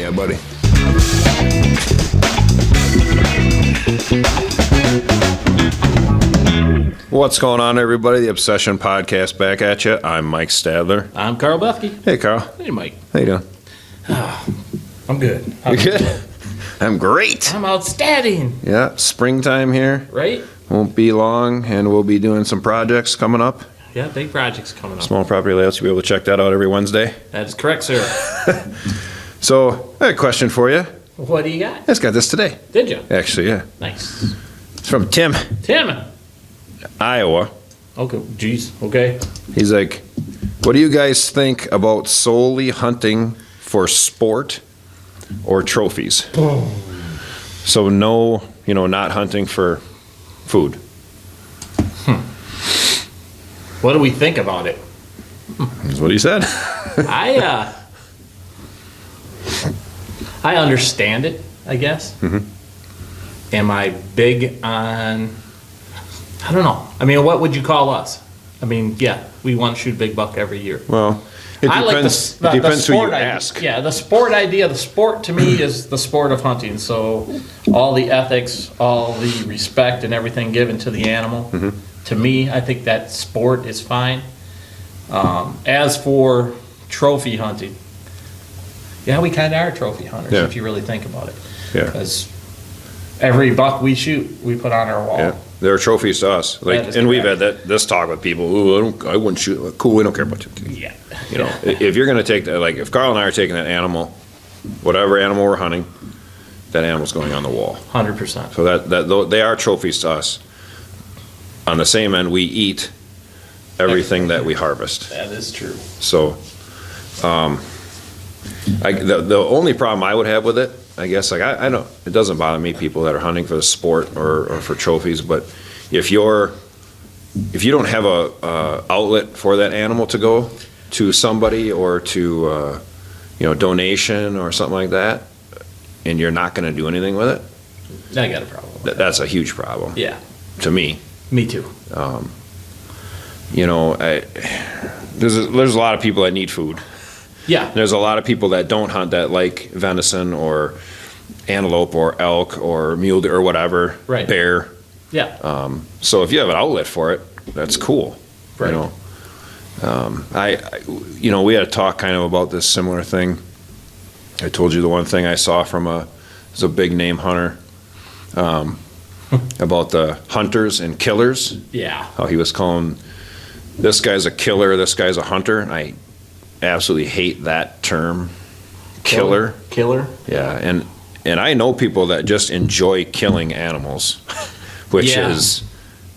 Yeah, buddy. What's going on, everybody? The Obsession Podcast back at you. I'm Mike Stadler. I'm Karl Befke. Hey, Carl. Hey, Mike. How you doing? I'm good. You good? I'm great. I'm outstanding. Yeah, springtime here. Right? Won't be long, and we'll be doing some projects coming up. Yeah, big projects coming up. Small property layouts. You'll be able to check that out every Wednesday. That is correct, sir. So, I have a question for you. What do you got? I just got this today. Did you? Actually, yeah. Nice. It's from Tim. Tim. Iowa. Okay. Jeez. Okay. He's like, what do you guys think about solely hunting for sport or trophies? Oh. So no, not hunting for food. What do we think about it? That's what he said. I understand it, I guess. Mm-hmm. Am I big on... I don't know. I mean, what would you call us? I mean, yeah, we want to shoot big buck every year. Well, it depends. It depends who you ask. Yeah, the sport idea. The sport to me is the sport of hunting. So, all the ethics, all the respect, and everything given to the animal. Mm-hmm. To me, I think that sport is fine. As for trophy hunting, yeah, we kind of are trophy hunters if you really think about it. Yeah. Because every buck we shoot, we put on our wall. Yeah. They're trophies to us. And we've had this talk with people. Ooh, I wouldn't shoot. Cool, we don't care about you. Yeah. If you're going to take that, like if Karl and I are taking that animal, whatever animal we're hunting, that animal's going on the wall. 100%. So that they are trophies to us. On the same end, we eat everything that we harvest. That is true. So, the only problem I would have with it, I guess, I don't. It doesn't bother me people that are hunting for the sport or for trophies, but if you don't have a outlet for that animal to go to somebody or to donation or something like that, and you're not going to do anything with it, I got a problem. That's a huge problem. Yeah. To me. Me too. There's a lot of people that need food. Yeah. There's a lot of people that don't hunt that like venison or antelope or elk or mule deer or whatever, right. Bear. Yeah. So if you have an outlet for it, that's cool. Right. We had a talk kind of about this similar thing. I told you the one thing I saw from a big name hunter about the hunters and killers. Yeah. How he was calling this guy's a killer, this guy's a hunter. And I absolutely hate that term, killer. Killer. Yeah, and I know people that just enjoy killing animals, which is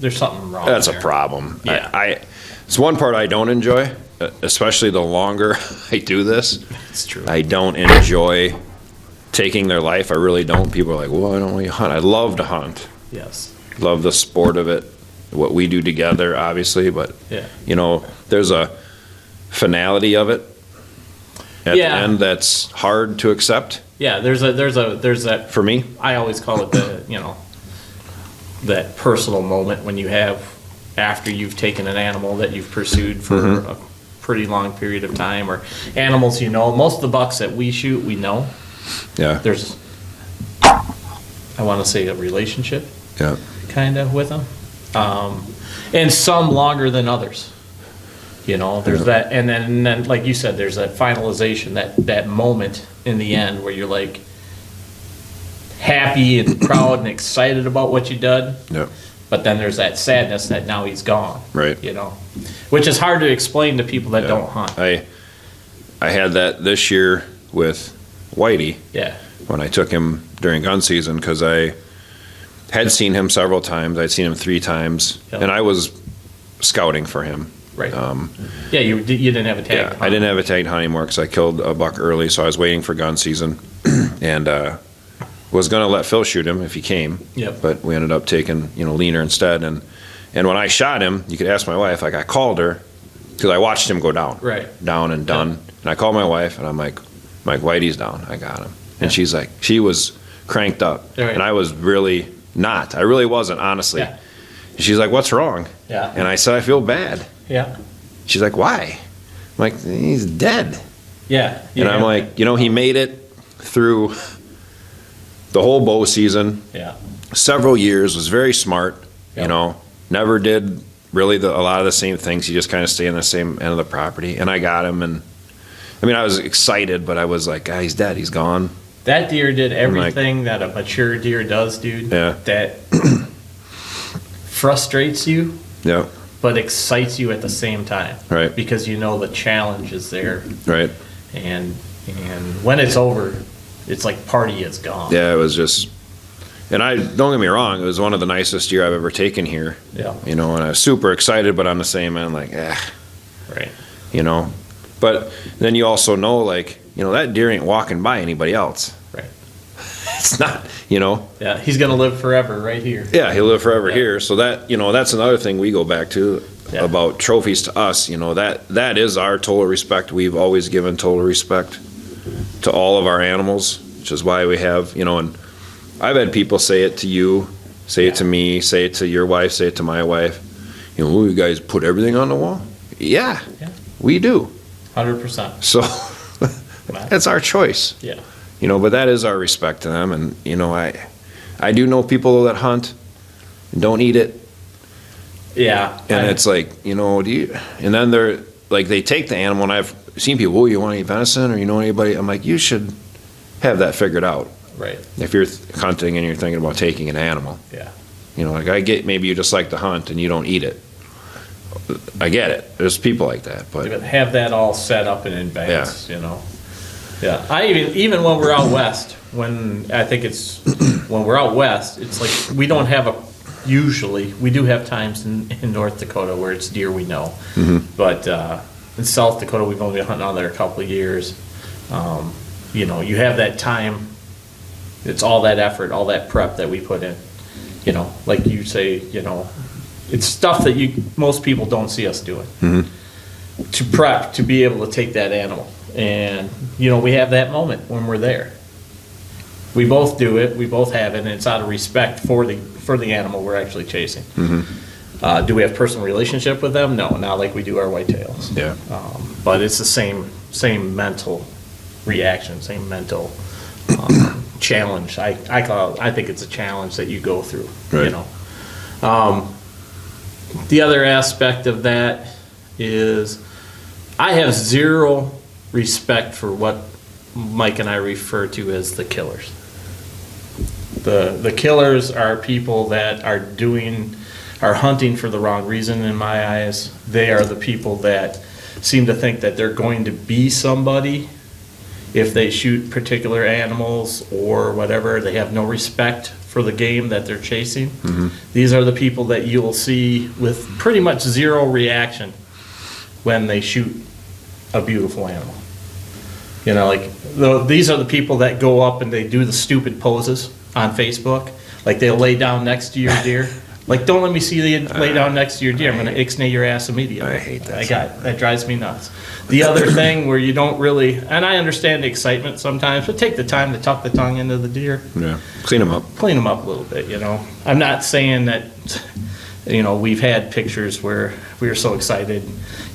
there's something wrong. That's there. a problem. Yeah. It's one part I don't enjoy, especially the longer I do this. It's true. I don't enjoy taking their life. I really don't. People are like, well, I don't want you to hunt. I love to hunt. Yes. Love the sport of it, what we do together, obviously, but there's a finality of it at the end that's hard to accept. Yeah, there's that for me. I always call it that personal moment when you have after you've taken an animal that you've pursued for a pretty long period of time, or animals most of the bucks that we shoot we know. Yeah. There's I want to say a relationship. Yeah. Kind of with them, and some longer than others. There's that, and then like you said, there's that finalization, that moment in the end where you're like happy and proud and excited about what you did. Yeah. But then there's that sadness that now he's gone. Right. Which is hard to explain to people that don't hunt. I had that this year with Whitey. Yeah. When I took him during gun season, because I had seen him several times. I'd seen him 3 times, and I was scouting for him. Right. You didn't have a tag. Yeah, I didn't have a tagged hunt anymore because I killed a buck early, so I was waiting for gun season, and was going to let Phil shoot him if he came. Yep. But we ended up taking Leaner instead, and when I shot him, you could ask my wife. Like I called her because I watched him go down. Right. Down and done, and I called my wife, and I'm like, Whitey's down. I got him, and she's like, she was cranked up, and I was really not. I really wasn't, honestly. Yeah. She's like, what's wrong? Yeah. And I said, I feel bad. Yeah. She's like, why? I'm like, he's dead. Yeah. And I'm like, he made it. through the whole bow season, Yeah. several years, was very smart, Yep. you know, never did really a lot of the same things. He just kind of stayed on the same end of the property. And I got him, and I mean, I was excited, but I was like, ah, he's dead, he's gone. That deer did everything that a mature deer does, dude. Yeah. That frustrates you, Yeah, but excites you at the same time. Right. Because you know the challenge is there. right. And when it's over, it's like party is gone. Yeah, it was just, and don't get me wrong, it was one of the nicest deer I've ever taken here. Yeah. You know, and I was super excited, but on the same end, like, Right. you know. But then you also know, like, you know, that deer ain't walking by anybody else. Right. It's not, you know. Yeah, he's gonna live forever right here. Yeah, he'll live forever Yeah. here. So that, you know, that's another thing we go back to about trophies to us. You know, that is our total respect. We've always given total respect to all of our animals, which is why we have, you know, and I've had people say it to you, say it to me, say it to your wife, say it to my wife. You know, you guys put everything on the wall? Yeah. We do. 100%. So that's our choice. Yeah. You know, but that is our respect to them. And, you know, I do know people that hunt and don't eat it. Yeah. And it's like, you know, and then they're like, they take the animal, and I've seen people, oh, you want to eat venison, or you know anybody? I'm like, you should have that figured out. Right. If you're hunting and you're thinking about taking an animal. Yeah. You know, like I get, maybe you just like to hunt and you don't eat it. I get it. There's people like that, but Have that all set up in advance, you know. Yeah. I even when we're out west, when we're out west, it's like we don't have usually, we do have times in North Dakota where it's deer we know. But in South Dakota, we've only been hunting out there a couple of years. You know, you have that time, it's all that effort, all that prep that we put in. You know, like you say, you know, it's stuff that most people don't see us doing. To prep, to be able to take that animal. And, you know, we have that moment when we're there. We both do it, we both have it, and it's out of respect for the animal we're actually chasing. Do we have personal relationship with them? No, not like we do our whitetails. yeah. But it's the same mental reaction, same mental challenge. I think it's a challenge that you go through. Right. You know. The other aspect of that is I have zero respect for what Mike and I refer to as the killers. The killers are people that are hunting for the wrong reason in my eyes. They are the people that seem to think that they're going to be somebody if they shoot particular animals or whatever. They have no respect for the game that they're chasing. These are the people that you'll see with pretty much zero reaction when they shoot a beautiful animal. You know, like these are the people that go up and they do the stupid poses on Facebook. Like they'll lay down next to your deer. Like, don't let me see you lay down next to your deer. I'm going to ixnay your ass immediately. I hate that. That drives me nuts. The other thing where you don't really, and I understand the excitement sometimes, but take the time to tuck the tongue into the deer. Yeah. Clean them up. Clean them up a little bit, you know. I'm not saying that, you know, we've had pictures where we were so excited,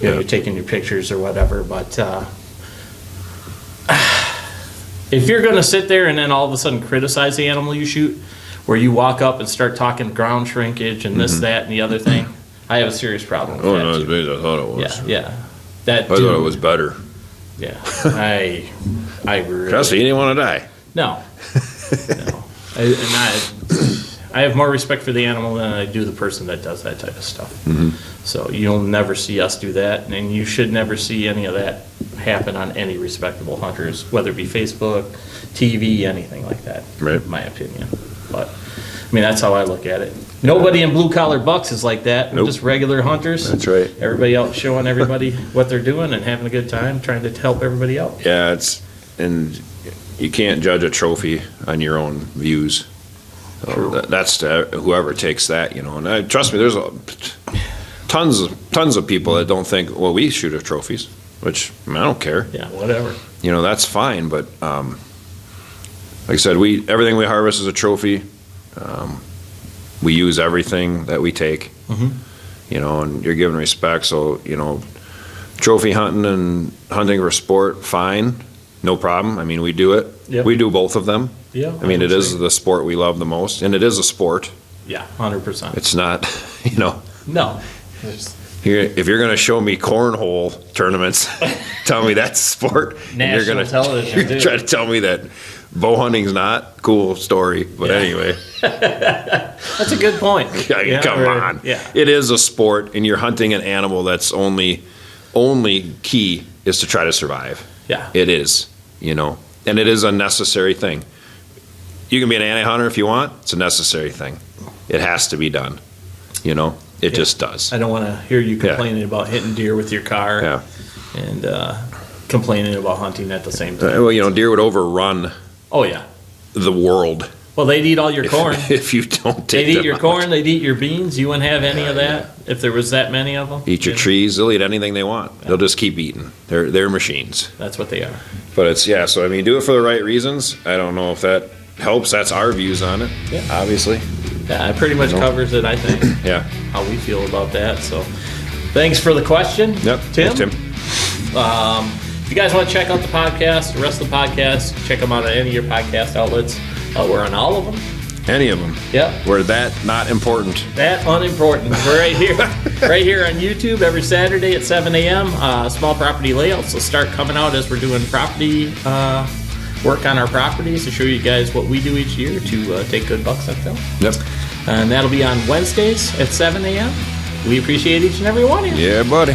you know, you're taking your pictures or whatever, but if you're going to sit there and then all of a sudden criticize the animal you shoot, where you walk up and start talking ground shrinkage and this, that, and the other thing, I have a serious problem with that. Not as big as I thought it was. Yeah. I thought it was better. Yeah. I really... Trust me, you didn't want to die. No. I have more respect for the animal than I do the person that does that type of stuff. So you'll never see us do that, and you should never see any of that happen on any respectable hunters, whether it be Facebook, TV, anything like that, Right. in my opinion. But, I mean, that's how I look at it. Nobody in blue-collar bucks is like that. We're Nope. just regular hunters. That's right. Everybody out showing everybody what they're doing and having a good time, trying to help everybody out. Yeah, and you can't judge a trophy on your own views. So that's to whoever takes that, you know. And trust me, there's tons of people that don't think, well, we shoot at trophies, which I don't care. Yeah, whatever. You know, that's fine, but like I said, everything we harvest is a trophy. We use everything that we take, you know, and you're given respect. So, you know, trophy hunting and hunting for sport, fine. no problem. I mean, we do it. Yep. We do both of them. Yeah. I mean, it is the sport we love the most, and it is a sport. Yeah, 100%. It's not, you know. No. If you're going to show me cornhole tournaments, tell me that's a sport. National television, You're too. trying to tell me that bow hunting's not, cool story. But anyway. That's a good point. Come on. Yeah. It is a sport, and you're hunting an animal that's only key is to try to survive. Yeah. It is, you know, and it is a necessary thing. You can be an anti-hunter if you want. It's a necessary thing. It has to be done, you know. It just does. I don't want to hear you complaining about hitting deer with your car and complaining about hunting at the same time. Well, you know, deer would overrun Oh, yeah. the world Well, they'd eat all your corn. if you don't take They'd eat them your out. corn, they'd eat your beans. You wouldn't have any of that if there was that many of them. Eat your trees. They'll eat anything they want. They'll just keep eating. They're machines. That's what they are. But it's, so I mean, do it for the right reasons. I don't know if that helps. That's our views on it, obviously. Yeah, it pretty much covers it, I think. Yeah. How we feel about that. So, thanks for the question, Yep. Tim. Thanks, Tim. If you guys want to check out the podcast, the rest of the podcast, check them out at any of your podcast outlets. We're on all of them. Any of them. Yep. We're that not important. That unimportant. We're right here, right here on YouTube every Saturday at 7 a.m. Small property layouts will start coming out as we're doing property work on our properties to show you guys what we do each year to take good bucks on film. Yep. And that'll be on Wednesdays at 7 a.m. We appreciate each and every one of you. Yeah, buddy.